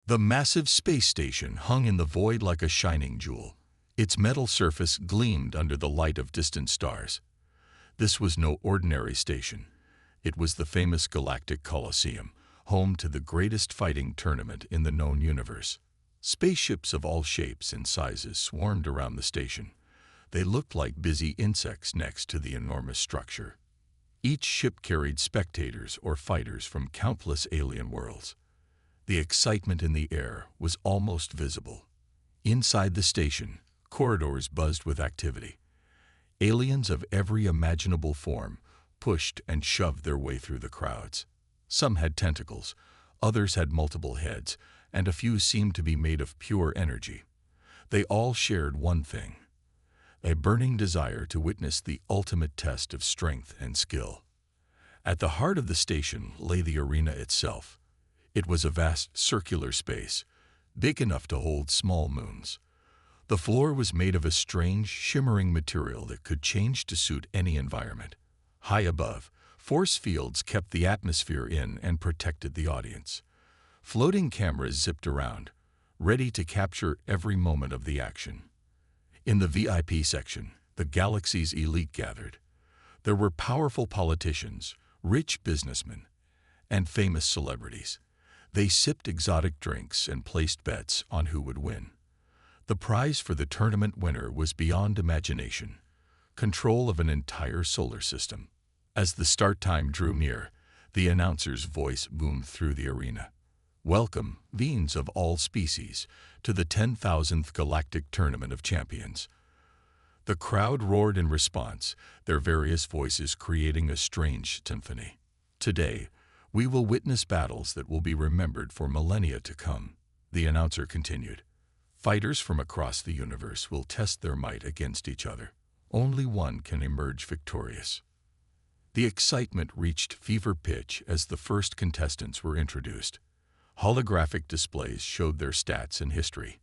The massive space station hung in the void like a shining jewel. Its metal surface gleamed under the light of distant stars. This was no ordinary station. It was the famous Galactic Coliseum, home to the greatest fighting tournament in the known universe. Spaceships of all shapes and sizes swarmed around the station. They looked like busy insects next to the enormous structure. Each ship carried spectators or fighters from countless alien worlds. The excitement in the air was almost visible. Inside the station, corridors buzzed with activity. Aliens of every imaginable form pushed and shoved their way through the crowds. Some had tentacles, others had multiple heads, and a few seemed to be made of pure energy. They all shared one thing: a burning desire to witness the ultimate test of strength and skill. At the heart of the station lay the arena itself. It was a vast circular space, big enough to hold small moons. The floor was made of a strange, shimmering material that could change to suit any environment. High above, force fields kept the atmosphere in and protected the audience. Floating cameras zipped around, ready to capture every moment of the action. In the VIP section, the galaxy's elite gathered. There were powerful politicians, rich businessmen, and famous celebrities. They sipped exotic drinks and placed bets on who would win. The prize for the tournament winner was beyond imagination: control of an entire solar system. As the start time drew near, the announcer's voice boomed through the arena. "Welcome, beings of all species, to the 10,000th Galactic Tournament of Champions." The crowd roared in response, their various voices creating a strange symphony. "Today, we will witness battles that will be remembered for millennia to come," the announcer continued. "Fighters from across the universe will test their might against each other. Only one can emerge victorious." The excitement reached fever pitch as the first contestants were introduced. Holographic displays showed their stats and history.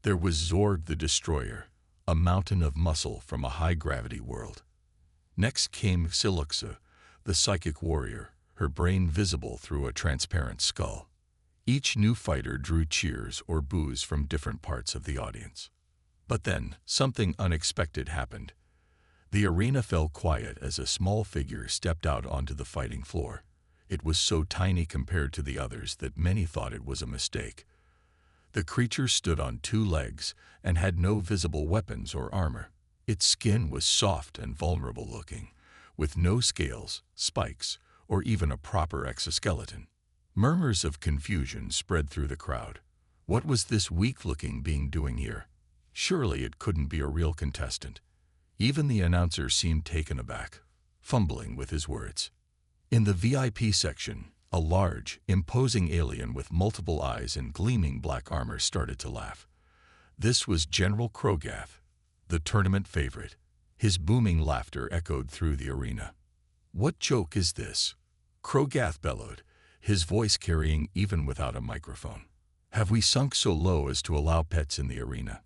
There was Zorg the Destroyer, a mountain of muscle from a high-gravity world. Next came Siluxa, the psychic warrior, her brain visible through a transparent skull. Each new fighter drew cheers or boos from different parts of the audience. But then, something unexpected happened. The arena fell quiet as a small figure stepped out onto the fighting floor. It was so tiny compared to the others that many thought it was a mistake. The creature stood on two legs and had no visible weapons or armor. Its skin was soft and vulnerable looking, with no scales, spikes, or even a proper exoskeleton. Murmurs of confusion spread through the crowd. What was this weak-looking being doing here? Surely it couldn't be a real contestant. Even the announcer seemed taken aback, fumbling with his words. In the VIP section, a large, imposing alien with multiple eyes and gleaming black armor started to laugh. This was General Krogath, the tournament favorite. His booming laughter echoed through the arena. "What joke is this?" Krogath bellowed, his voice carrying even without a microphone. "Have we sunk so low as to allow pets in the arena?"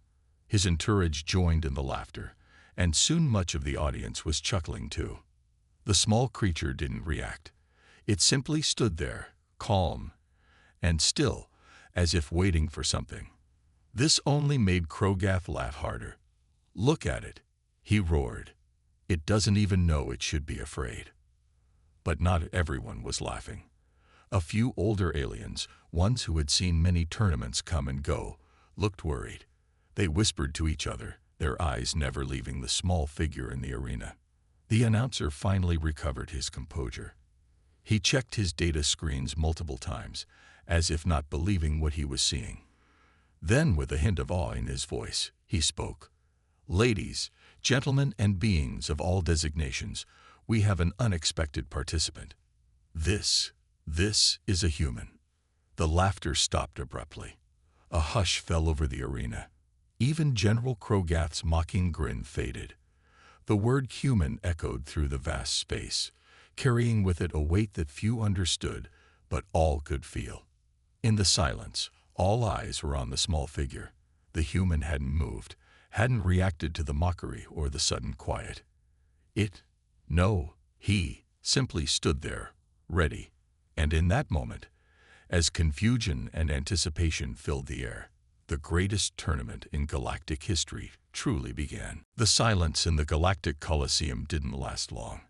His entourage joined in the laughter, and soon much of the audience was chuckling too. The small creature didn't react. It simply stood there, calm and still, as if waiting for something. This only made Krogath laugh harder. "Look at it," he roared. "It doesn't even know it should be afraid." But not everyone was laughing. A few older aliens, ones who had seen many tournaments come and go, looked worried. They whispered to each other, their eyes never leaving the small figure in the arena. The announcer finally recovered his composure. He checked his data screens multiple times, as if not believing what he was seeing. Then, with a hint of awe in his voice, he spoke. "Ladies, gentlemen, and beings of all designations, we have an unexpected participant. This is a human." The laughter stopped abruptly. A hush fell over the arena. Even General Krogath's mocking grin faded. The word human echoed through the vast space, carrying with it a weight that few understood, but all could feel. In the silence, all eyes were on the small figure. The human hadn't moved, hadn't reacted to the mockery or the sudden quiet. He simply stood there, ready. And in that moment, as confusion and anticipation filled the air. The greatest tournament in galactic history truly began. The silence in the galactic Colosseum didn't last long.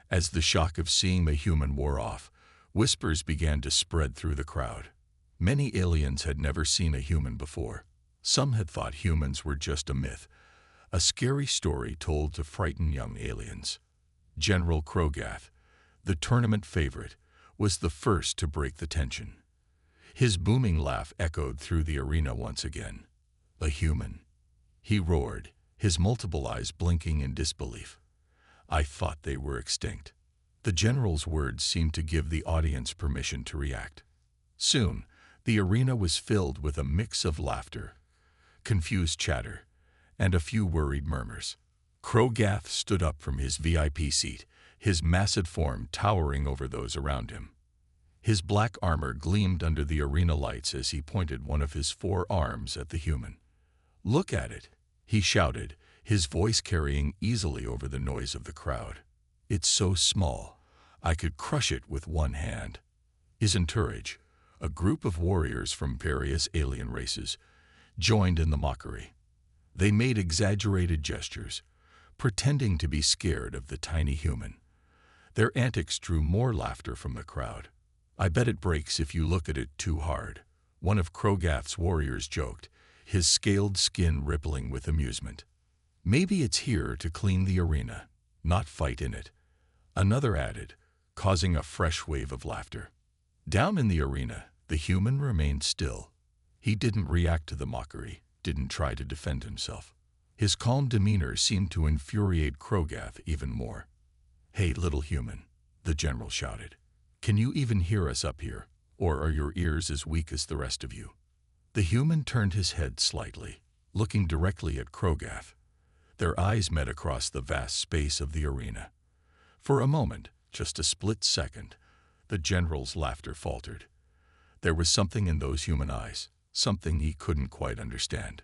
As the shock of seeing the human wore off, whispers began to spread through the crowd. Many aliens had never seen a human before. Some had thought humans were just a myth, a scary story told to frighten young aliens. General Krogath, the tournament favorite, was the first to break the tension. His booming laugh echoed through the arena once again. A human, he roared, his multiple eyes blinking in disbelief. I thought they were extinct. The general's words seemed to give the audience permission to react. Soon, the arena was filled with a mix of laughter, confused chatter, and a few worried murmurs. Krogath stood up from his VIP seat, his massive form towering over those around him. His black armor gleamed under the arena lights as he pointed one of his 4 arms at the human. "Look at it," he shouted, his voice carrying easily over the noise of the crowd. "It's so small, I could crush it with one hand." His entourage, a group of warriors from various alien races, joined in the mockery. They made exaggerated gestures, pretending to be scared of the tiny human. Their antics drew more laughter from the crowd. "I bet it breaks if you look at it too hard," one of Krogath's warriors joked, his scaled skin rippling with amusement. "Maybe it's here to clean the arena, not fight in it," another added, causing a fresh wave of laughter. Down in the arena, the human remained still. He didn't react to the mockery, didn't try to defend himself. His calm demeanor seemed to infuriate Krogath even more. "Hey, little human," the general shouted. "Can you even hear us up here, or are your ears as weak as the rest of you?" The human turned his head slightly, looking directly at Krogath. Their eyes met across the vast space of the arena. For a moment, just a split second, the general's laughter faltered. There was something in those human eyes, something he couldn't quite understand.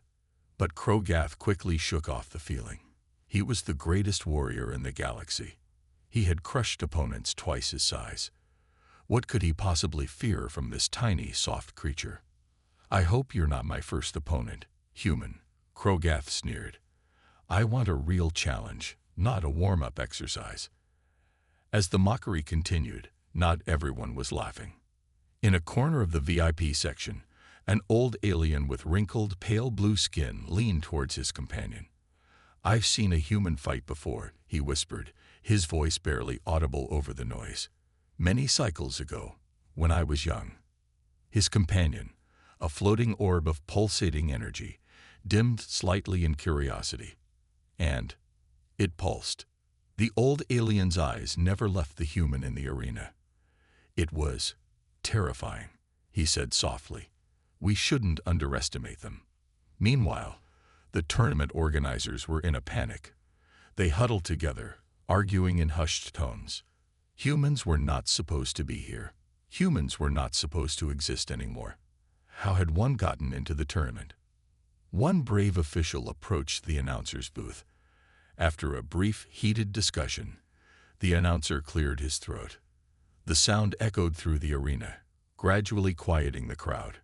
But Krogath quickly shook off the feeling. He was the greatest warrior in the galaxy. He had crushed opponents twice his size. What could he possibly fear from this tiny, soft creature? "I hope you're not my first opponent, human," Krogath sneered. "I want a real challenge, not a warm-up exercise." As the mockery continued, not everyone was laughing. In a corner of the VIP section, an old alien with wrinkled, pale blue skin leaned towards his companion. "I've seen a human fight before," he whispered, his voice barely audible over the noise. "Many cycles ago, when I was young." His companion, a floating orb of pulsating energy, dimmed slightly in curiosity. And it pulsed. The old alien's eyes never left the human in the arena. "It was terrifying," he said softly. "We shouldn't underestimate them." Meanwhile, the tournament organizers were in a panic. They huddled together, arguing in hushed tones. Humans were not supposed to be here. Humans were not supposed to exist anymore. How had one gotten into the tournament? One brave official approached the announcer's booth. After a brief, heated discussion, the announcer cleared his throat. The sound echoed through the arena, gradually quieting the crowd.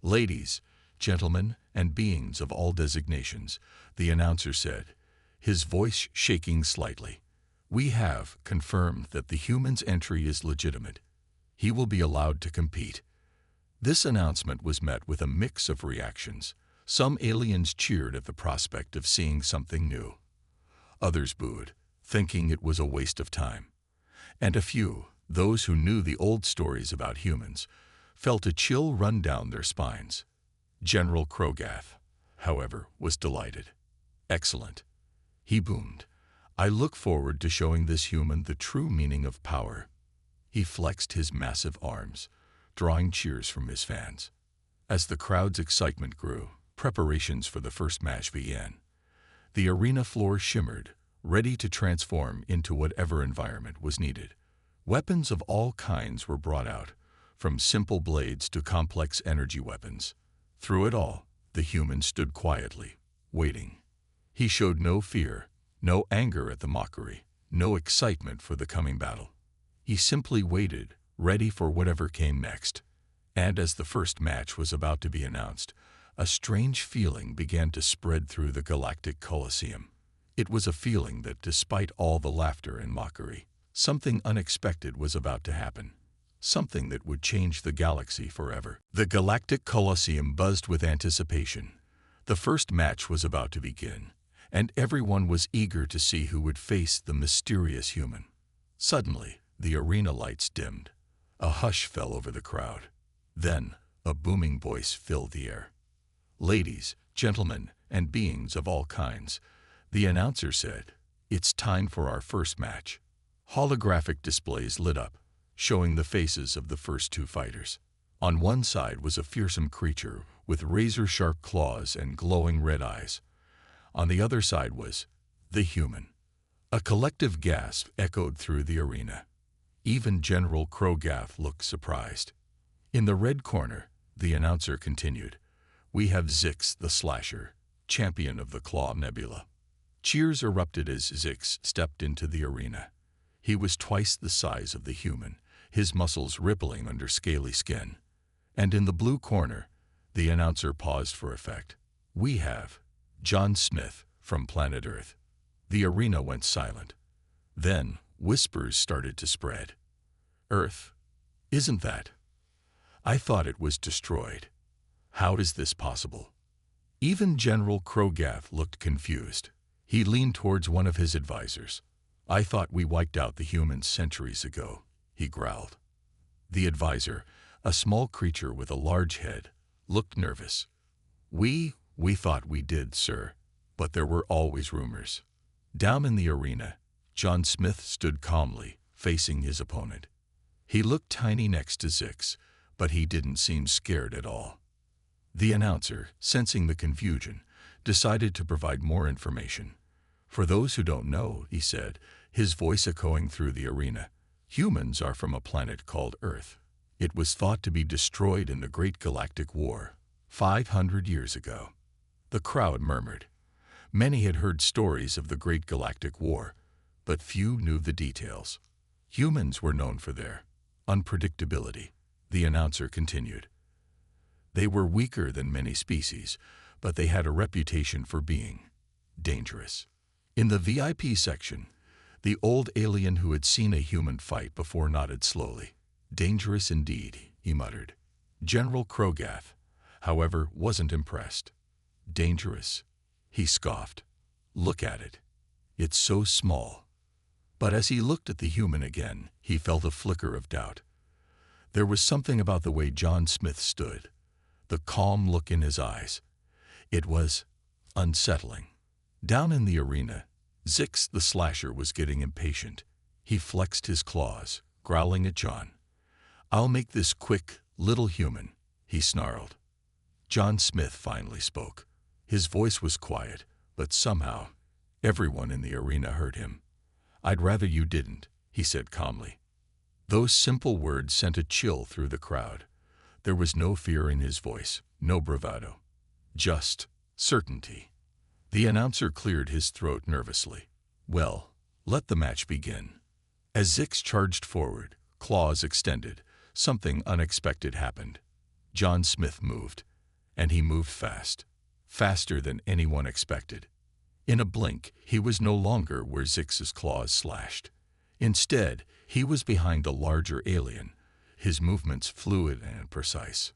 "Ladies, gentlemen, and beings of all designations," the announcer said, his voice shaking slightly. "We have confirmed that the human's entry is legitimate. He will be allowed to compete." This announcement was met with a mix of reactions. Some aliens cheered at the prospect of seeing something new. Others booed, thinking it was a waste of time. And a few, those who knew the old stories about humans, felt a chill run down their spines. General Krogath, however, was delighted. "Excellent," he boomed. "I look forward to showing this human the true meaning of power." He flexed his massive arms, drawing cheers from his fans. As the crowd's excitement grew, preparations for the first match began. The arena floor shimmered, ready to transform into whatever environment was needed. Weapons of all kinds were brought out, from simple blades to complex energy weapons. Through it all, the human stood quietly, waiting. He showed no fear, no anger at the mockery, no excitement for the coming battle. He simply waited, ready for whatever came next. And as the first match was about to be announced, a strange feeling began to spread through the galactic Colosseum. It was a feeling that, despite all the laughter and mockery, something unexpected was about to happen. Something that would change the galaxy forever. The galactic Colosseum buzzed with anticipation. The first match was about to begin, and everyone was eager to see who would face the mysterious human. Suddenly, the arena lights dimmed. A hush fell over the crowd. Then, a booming voice filled the air. "Ladies, gentlemen, and beings of all kinds," the announcer said, "it's time for our first match." Holographic displays lit up, showing the faces of the first two fighters. On one side was a fearsome creature with razor-sharp claws and glowing red eyes. On the other side was the human. A collective gasp echoed through the arena. Even General Krogath looked surprised. In the red corner, the announcer continued, "We have Zix the Slasher, champion of the Claw Nebula." Cheers erupted as Zix stepped into the arena. He was twice the size of the human, his muscles rippling under scaly skin. And in the blue corner, the announcer paused for effect. "We have John Smith from planet Earth." The arena went silent. Then, whispers started to spread. "Earth? Isn't that? I thought it was destroyed. How is this possible?" Even General Krogath looked confused. He leaned towards one of his advisors. "I thought we wiped out the humans centuries ago," he growled. The advisor, a small creature with a large head, looked nervous. We thought we did, sir, but there were always rumors." Down in the arena, John Smith stood calmly, facing his opponent. He looked tiny next to Zix, but he didn't seem scared at all. The announcer, sensing the confusion, decided to provide more information. "For those who don't know," he said, his voice echoing through the arena, "humans are from a planet called Earth. It was thought to be destroyed in the Great Galactic War, 500 years ago." The crowd murmured. Many had heard stories of the Great Galactic War, but few knew the details. Humans were known for their unpredictability, the announcer continued. They were weaker than many species, but they had a reputation for being dangerous. In the VIP section, the old alien who had seen a human fight before nodded slowly. "Dangerous indeed," he muttered. General Krogath, however, wasn't impressed. "Dangerous?" he scoffed. "Look at it. It's so small." But as he looked at the human again, he felt a flicker of doubt. There was something about the way John Smith stood, the calm look in his eyes. It was unsettling. Down in the arena, Zix the Slasher was getting impatient. He flexed his claws, growling at John. "I'll make this quick, little human," he snarled. John Smith finally spoke. His voice was quiet, but somehow, everyone in the arena heard him. "I'd rather you didn't," he said calmly. Those simple words sent a chill through the crowd. There was no fear in his voice, no bravado. Just certainty. The announcer cleared his throat nervously. "Well, let the match begin." As Zix charged forward, claws extended, something unexpected happened. John Smith moved, and he moved fast. Faster than anyone expected. In a blink, he was no longer where Zix's claws slashed. Instead, he was behind a larger alien, his movements fluid and precise.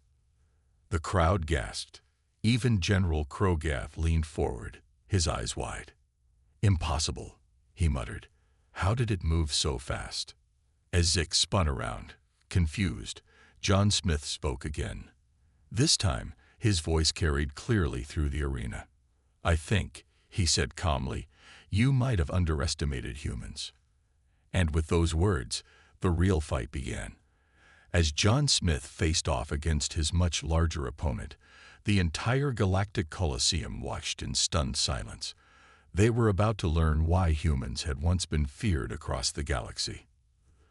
The crowd gasped. Even General Krogath leaned forward, his eyes wide. "Impossible," he muttered. "How did it move so fast?" As Zix spun around, confused, John Smith spoke again. This time, his voice carried clearly through the arena. "I think," he said calmly, "you might have underestimated humans." And with those words, the real fight began. As John Smith faced off against his much larger opponent, the entire galactic Colosseum watched in stunned silence. They were about to learn why humans had once been feared across the galaxy.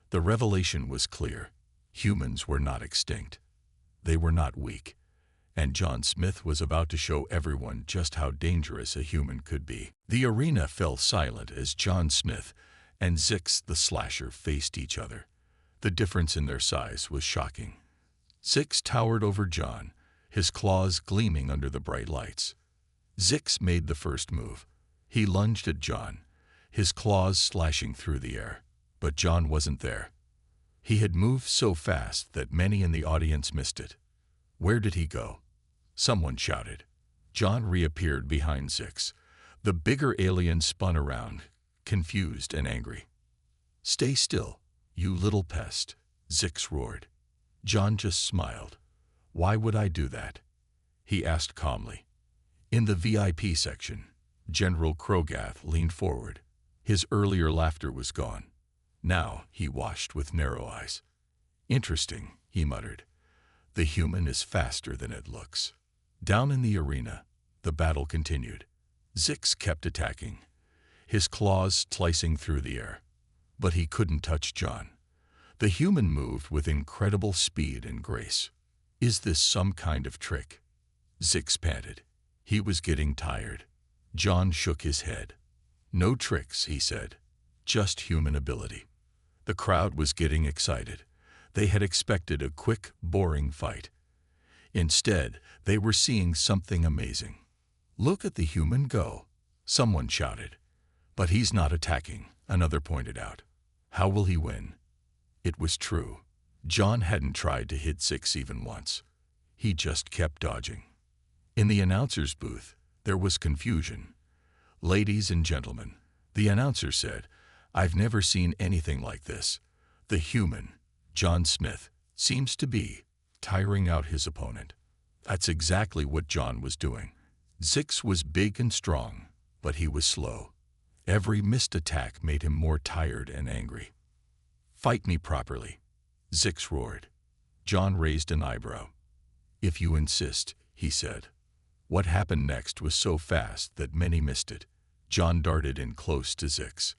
The revelation was clear. Humans were not extinct. They were not weak. And John Smith was about to show everyone just how dangerous a human could be. The arena fell silent as John Smith and Zix the Slasher faced each other. The difference in their size was shocking. Zix towered over John, his claws gleaming under the bright lights. Zix made the first move. He lunged at John, his claws slashing through the air. But John wasn't there. He had moved so fast that many in the audience missed it. Where did he go? Someone shouted. John reappeared behind Zix. The bigger alien spun around, confused and angry. "Stay still, you little pest," Zix roared. John just smiled. "Why would I do that?" he asked calmly. In the VIP section, General Krogath leaned forward. His earlier laughter was gone. Now he watched with narrow eyes. "Interesting," he muttered. "The human is faster than it looks." Down in the arena, the battle continued. Zix kept attacking, his claws slicing through the air. But he couldn't touch John. The human moved with incredible speed and grace. "Is this some kind of trick?" Zix panted. He was getting tired. John shook his head. "No tricks," he said. "Just human ability." The crowd was getting excited. They had expected a quick, boring fight. Instead, they were seeing something amazing. "Look at the human go," someone shouted. "But he's not attacking," another pointed out. "How will he win?" It was true. John hadn't tried to hit Zix even once. He just kept dodging. In the announcer's booth, there was confusion. "Ladies and gentlemen," the announcer said, "I've never seen anything like this. The human, John Smith, seems to be tiring out his opponent." That's exactly what John was doing. Zix was big and strong, but he was slow. Every missed attack made him more tired and angry. "Fight me properly," Zix roared. John raised an eyebrow. "If you insist," he said. What happened next was so fast that many missed it. John darted in close to Zix.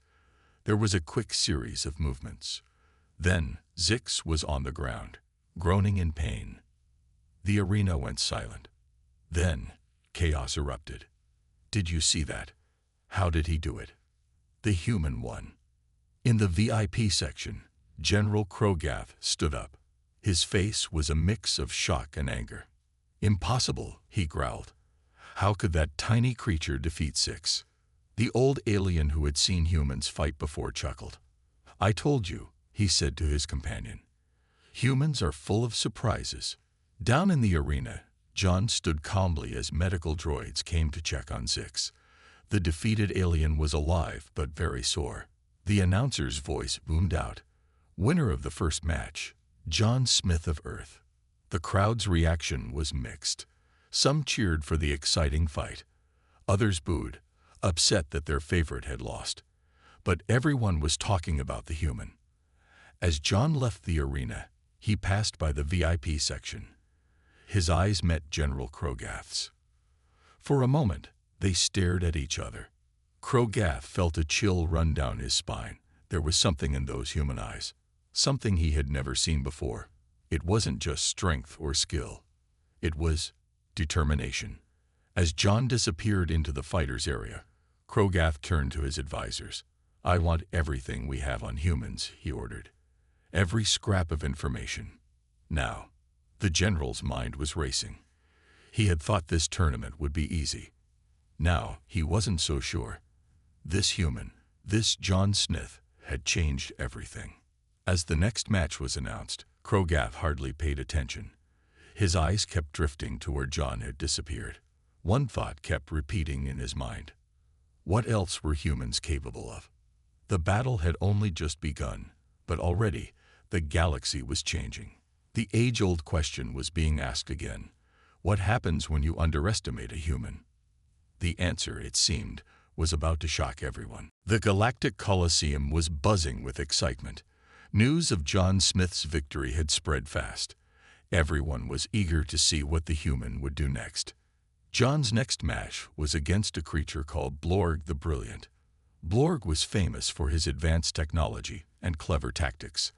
There was a quick series of movements. Then Zix was on the ground, groaning in pain. The arena went silent. Then chaos erupted. "Did you see that? How did he do it?" The human won. In the VIP section, General Krogath stood up. His face was a mix of shock and anger. "Impossible," he growled. "How could that tiny creature defeat Zix?" The old alien who had seen humans fight before chuckled. "I told you," he said to his companion. "Humans are full of surprises." Down in the arena, John stood calmly as medical droids came to check on Zix. The defeated alien was alive but very sore. The announcer's voice boomed out. "Winner of the first match, John Smith of Earth." The crowd's reaction was mixed. Some cheered for the exciting fight. Others booed, upset that their favorite had lost. But everyone was talking about the human. As John left the arena, he passed by the VIP section. His eyes met General Krogath's. For a moment, they stared at each other. Krogath felt a chill run down his spine. There was something in those human eyes, something he had never seen before. It wasn't just strength or skill. It was determination. As John disappeared into the fighters area, Krogath turned to his advisors. "I want everything we have on humans," he ordered. "Every scrap of information. Now." The general's mind was racing. He had thought this tournament would be easy. Now he wasn't so sure. This human, this John Smith, had changed everything. As the next match was announced, Krogath hardly paid attention. His eyes kept drifting to where John had disappeared. One thought kept repeating in his mind. What else were humans capable of? The battle had only just begun, but already the galaxy was changing. The age-old question was being asked again. What happens when you underestimate a human? The answer, it seemed, was about to shock everyone. The Galactic Coliseum was buzzing with excitement. News of John Smith's victory had spread fast. Everyone was eager to see what the human would do next. John's next match was against a creature called Blorg the Brilliant. Blorg was famous for his advanced technology and clever tactics.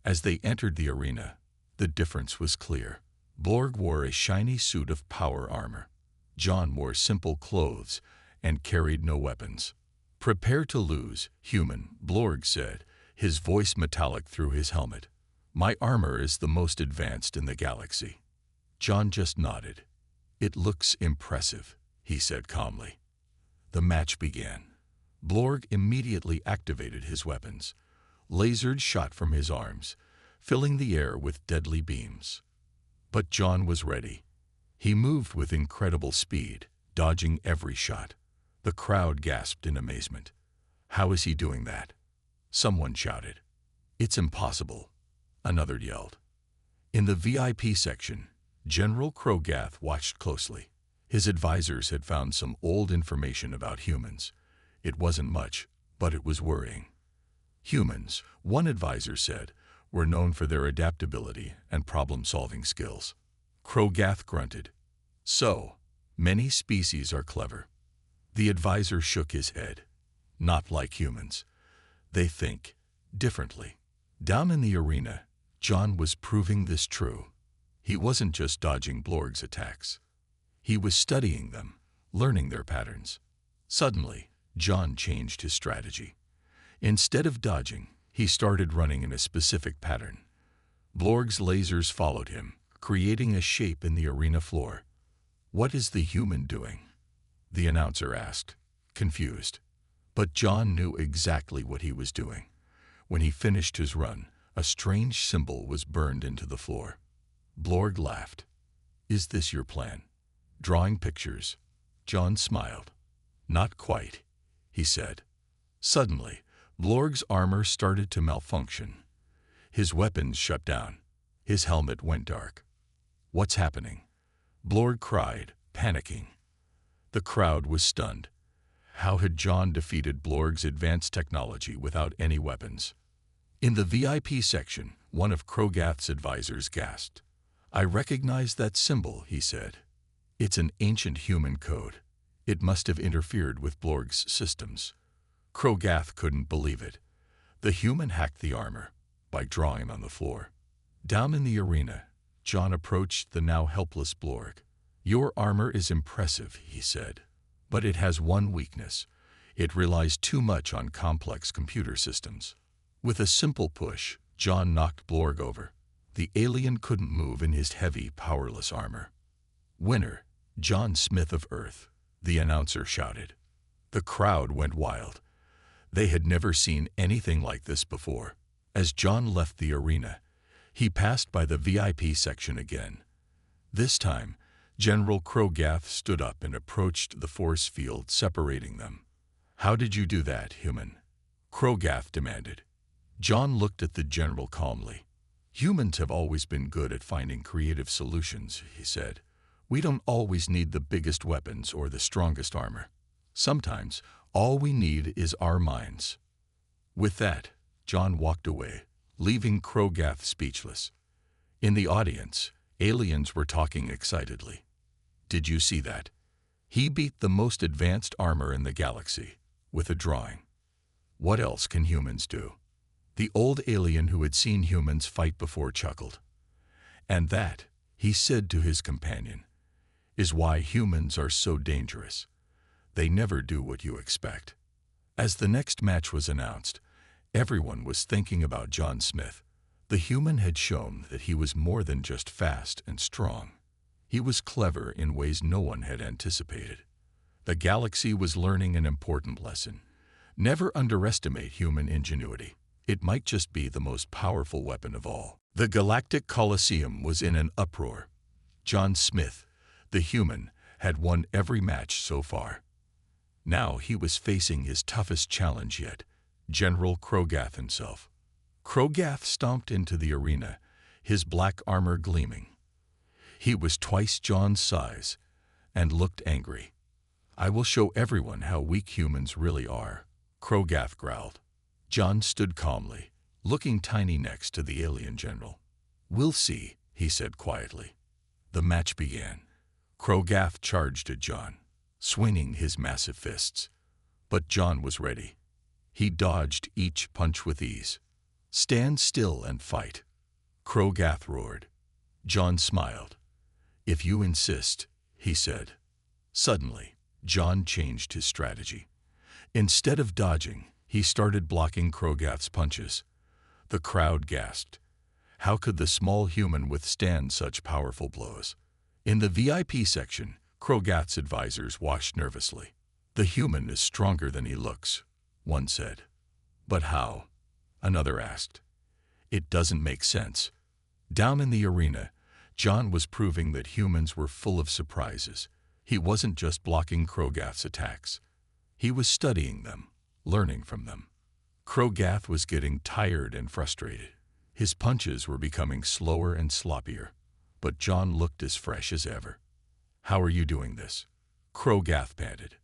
As they entered the arena, the difference was clear. Blorg wore a shiny suit of power armor. John wore simple clothes and carried no weapons. "Prepare to lose, human," Blorg said, his voice metallic through his helmet. My armor is the most advanced in the galaxy. John just nodded. It looks impressive, he said calmly. The match began. Blorg immediately activated his weapons. Lasers shot from his arms, filling the air with deadly beams. But John was ready. He moved with incredible speed, dodging every shot. The crowd gasped in amazement. How is he doing that? Someone shouted. It's impossible, another yelled. In the VIP section, General Krogath watched closely. His advisors had found some old information about humans. It wasn't much, but it was worrying. Humans, one advisor said, were known for their adaptability and problem-solving skills. Krogath grunted. So, many species are clever. The advisor shook his head. Not like humans. They think differently. Down in the arena, John was proving this true. He wasn't just dodging Blorg's attacks. He was studying them, learning their patterns. Suddenly, John changed his strategy. Instead of dodging, he started running in a specific pattern. Blorg's lasers followed him, creating a shape in the arena floor. What is the human doing? The announcer asked, confused. But John knew exactly what he was doing. When he finished his run, a strange symbol was burned into the floor. Blorg laughed. Is this your plan? Drawing pictures? John smiled. Not quite, he said. Suddenly, Blorg's armor started to malfunction. His weapons shut down. His helmet went dark. What's happening? Blorg cried, panicking. The crowd was stunned. How had John defeated Blorg's advanced technology without any weapons? In the VIP section, one of Krogath's advisors gasped. I recognize that symbol, he said. It's an ancient human code. It must have interfered with Blorg's systems. Krogath couldn't believe it. The human hacked the armor by drawing on the floor. Down in the arena, John approached the now helpless Blorg. Your armor is impressive, he said, but it has one weakness. It relies too much on complex computer systems. With a simple push, John knocked Blorg over. The alien couldn't move in his heavy, powerless armor. Winner, John Smith of Earth, the announcer shouted. The crowd went wild. They had never seen anything like this before. As John left the arena, he passed by the VIP section again. This time, General Krogath stood up and approached the force field separating them. How did you do that, human? Krogath demanded. John looked at the general calmly. Humans have always been good at finding creative solutions, he said. We don't always need the biggest weapons or the strongest armor. Sometimes, all we need is our minds. With that, John walked away, leaving Krogath speechless. In the audience, aliens were talking excitedly. Did you see that? He beat the most advanced armor in the galaxy with a drawing. What else can humans do? The old alien who had seen humans fight before chuckled. And that, he said to his companion, is why humans are so dangerous. They never do what you expect. As the next match was announced, everyone was thinking about John Smith. The human had shown that he was more than just fast and strong. He was clever in ways no one had anticipated. The galaxy was learning an important lesson. Never underestimate human ingenuity. It might just be the most powerful weapon of all. The Galactic Coliseum was in an uproar. John Smith, the human, had won every match so far. Now he was facing his toughest challenge yet, General Krogath himself. Krogath stomped into the arena, his black armor gleaming. He was twice John's size and looked angry. I will show everyone how weak humans really are, Krogath growled. John stood calmly, looking tiny next to the alien general. We'll see, he said quietly. The match began. Krogath charged at John, swinging his massive fists. But John was ready. He dodged each punch with ease. Stand still and fight, Krogath roared. John smiled. If you insist, he said. Suddenly, John changed his strategy. Instead of dodging, he started blocking Krogath's punches. The crowd gasped. How could the small human withstand such powerful blows? In the VIP section, Krogath's advisors watched nervously. "The human is stronger than he looks," one said. "But how?" another asked. "It doesn't make sense." Down in the arena, John was proving that humans were full of surprises. He wasn't just blocking Krogath's attacks. He was studying them, learning from them. Krogath was getting tired and frustrated. His punches were becoming slower and sloppier, but John looked as fresh as ever. "How are you doing this?" Krogath panted.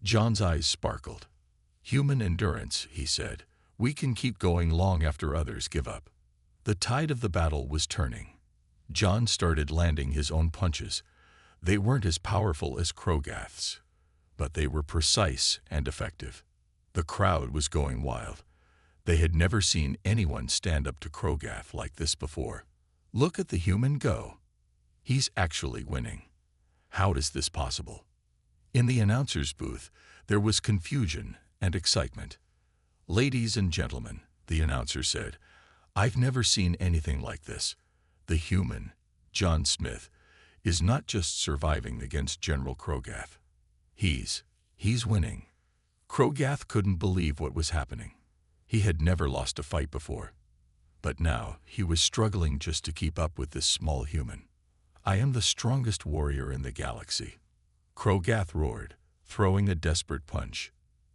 John's eyes sparkled. "Human endurance," he said. "We can keep going long after others give up." The tide of the battle was turning. John started landing his own punches. They weren't as powerful as Krogath's, but they were precise and effective. The crowd was going wild. They had never seen anyone stand up to Krogath like this before. "Look at the human go. He's actually winning. How is this possible?" In the announcer's booth, there was confusion and excitement. "Ladies and gentlemen," the announcer said, "I've never seen anything like this. The human, John Smith, is not just surviving against General Krogath. He's winning." Krogath couldn't believe what was happening. He had never lost a fight before. But now he was struggling just to keep up with this small human. "I am the strongest warrior in the galaxy," Krogath roared, throwing a desperate punch.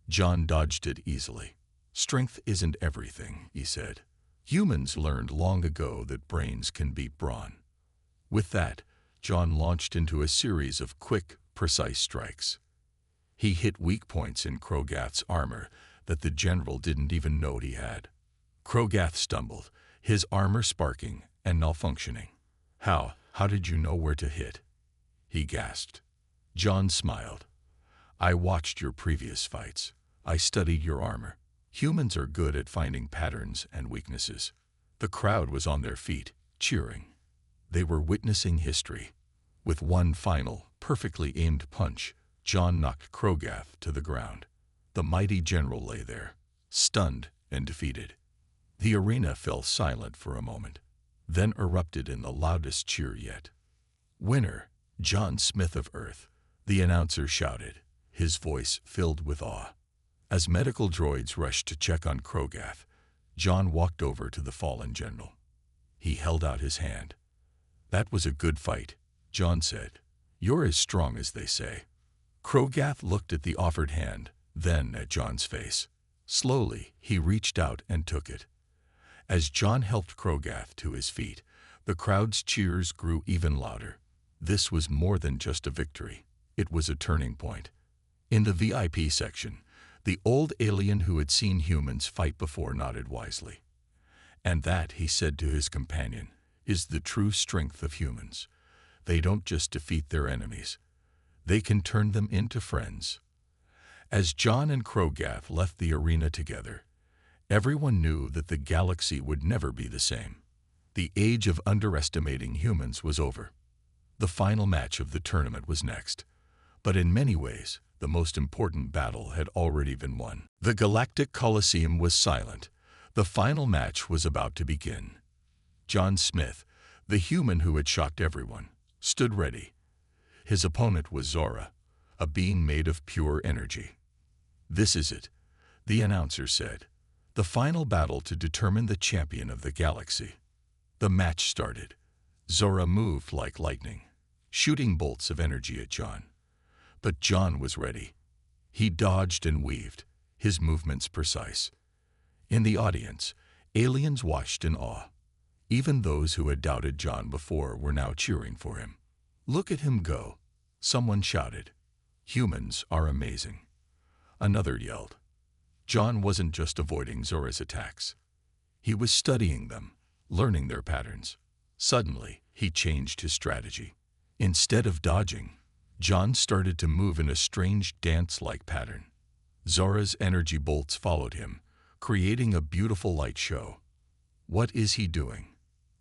John dodged it easily. "Strength isn't everything," he said. "Humans learned long ago that brains can beat brawn." With that, John launched into a series of quick, precise strikes. He hit weak points in Krogath's armor that the general didn't even know he had. Krogath stumbled, his armor sparking and malfunctioning. How did you know where to hit?" he gasped. John smiled. "I watched your previous fights. I studied your armor. Humans are good at finding patterns and weaknesses." The crowd was on their feet, cheering. They were witnessing history. With one final, perfectly aimed punch, John knocked Krogath to the ground. The mighty general lay there, stunned and defeated. The arena fell silent for a moment, then erupted in the loudest cheer yet. "Winner, John Smith of Earth," the announcer shouted, his voice filled with awe. As medical droids rushed to check on Krogath, John walked over to the fallen general. He held out his hand. "That was a good fight," John said. "You're as strong as they say." Krogath looked at the offered hand, then at John's face. Slowly, he reached out and took it. As John helped Krogath to his feet, the crowd's cheers grew even louder. This was more than just a victory. It was a turning point. In the VIP section, the old alien who had seen humans fight before nodded wisely. "And that," he said to his companion, "is the true strength of humans. They don't just defeat their enemies. They can turn them into friends." As John and Krogath left the arena together, everyone knew that the galaxy would never be the same. The age of underestimating humans was over. The final match of the tournament was next. But in many ways, the most important battle had already been won. The Galactic Coliseum was silent. The final match was about to begin. John Smith, the human who had shocked everyone, stood ready. His opponent was Zora, a being made of pure energy. "This is it," the announcer said. "The final battle to determine the champion of the galaxy." The match started. Zora moved like lightning, shooting bolts of energy at John. But John was ready. He dodged and weaved, his movements precise. In the audience, aliens watched in awe. Even those who had doubted John before were now cheering for him. "Look at him go," someone shouted. "Humans are amazing," another yelled. John wasn't just avoiding Zora's attacks. He was studying them, learning their patterns. Suddenly, he changed his strategy. Instead of dodging, John started to move in a strange dance-like pattern. Zora's energy bolts followed him, creating a beautiful light show. "What is he doing?"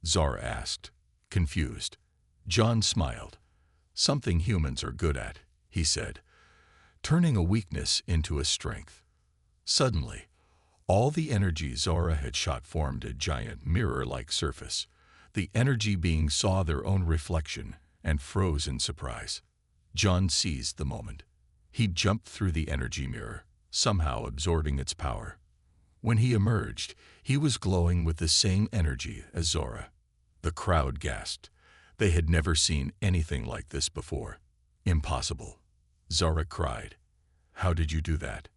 Zora asked, confused. John smiled. "Something humans are good at," he said, turning a weakness into a strength. Suddenly, all the energy Zora had shot formed a giant mirror-like surface, The energy beings saw their own reflection and froze in surprise. John seized the moment. He jumped through the energy mirror, somehow absorbing its power. When he emerged, he was glowing with the same energy as Zora. The crowd gasped. They had never seen anything like this before. Impossible. Zora cried. How did you do that?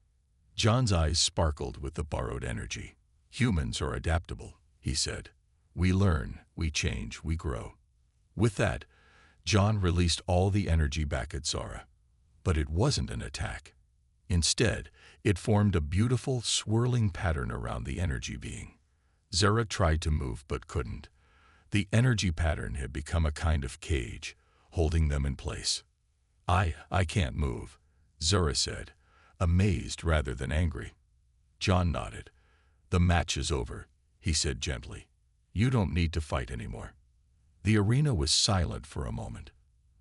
John's eyes sparkled with the borrowed energy. Humans are adaptable, he said. We learn, we change, we grow. With that, John released all the energy back at Zora. But it wasn't an attack. Instead, it formed a beautiful, swirling pattern around the energy being. Zora tried to move but couldn't. The energy pattern had become a kind of cage, holding them in place. I can't move, Zora said, amazed rather than angry. John nodded. The match is over, he said gently. You don't need to fight anymore. The arena was silent for a moment.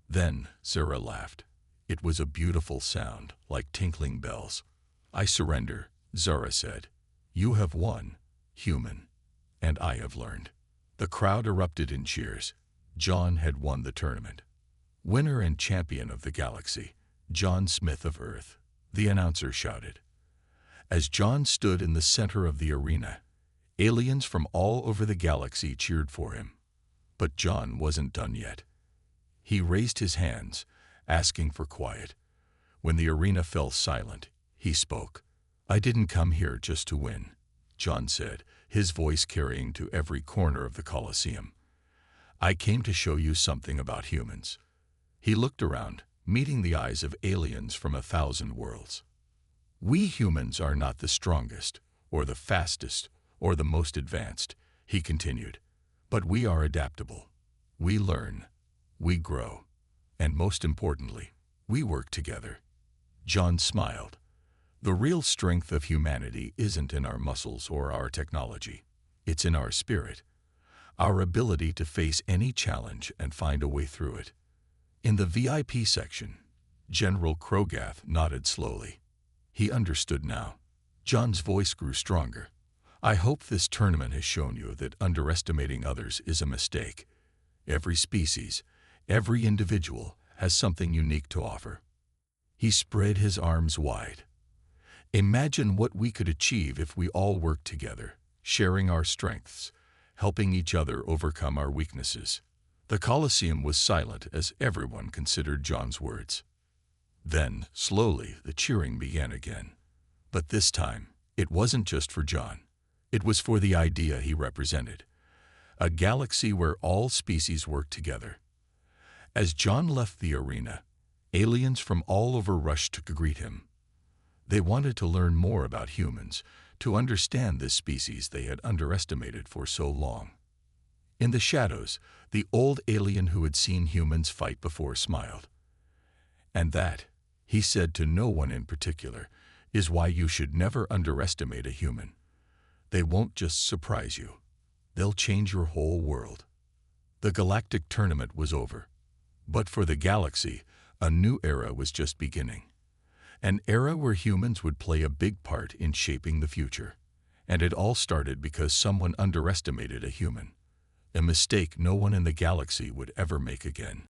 Then Zora laughed. It was a beautiful sound, like tinkling bells. I surrender, Zora said. You have won, human, and I have learned. The crowd erupted in cheers. John had won the tournament. Winner and champion of the galaxy, John Smith of Earth, the announcer shouted. As John stood in the center of the arena, aliens from all over the galaxy cheered for him. But John wasn't done yet. He raised his hands, asking for quiet. When the arena fell silent, he spoke. I didn't come here just to win, John said, his voice carrying to every corner of the Colosseum. I came to show you something about humans. He looked around, meeting the eyes of aliens from 1,000 worlds. We humans are not the strongest, or the fastest, or the most advanced, he continued, but we are adaptable. We learn, we grow, and most importantly, we work together. John smiled. The real strength of humanity isn't in our muscles or our technology. It's in our spirit, our ability to face any challenge and find a way through it. In the VIP section, General Krogath nodded slowly. He understood now. John's voice grew stronger. I hope this tournament has shown you that underestimating others is a mistake. Every species, every individual has something unique to offer. He spread his arms wide. Imagine what we could achieve if we all worked together, sharing our strengths, helping each other overcome our weaknesses. The Colosseum was silent as everyone considered John's words. Then, slowly, the cheering began again. But this time, it wasn't just for John. It was for the idea he represented. A galaxy where all species work together. As John left the arena, aliens from all over rushed to greet him. They wanted to learn more about humans, to understand this species they had underestimated for so long. In the shadows, the old alien who had seen humans fight before smiled. And that, he said to no one in particular, is why you should never underestimate a human. They won't just surprise you. They'll change your whole world. The galactic tournament was over. But for the galaxy, a new era was just beginning. An era where humans would play a big part in shaping the future. And it all started because someone underestimated a human. A mistake no one in the galaxy would ever make again.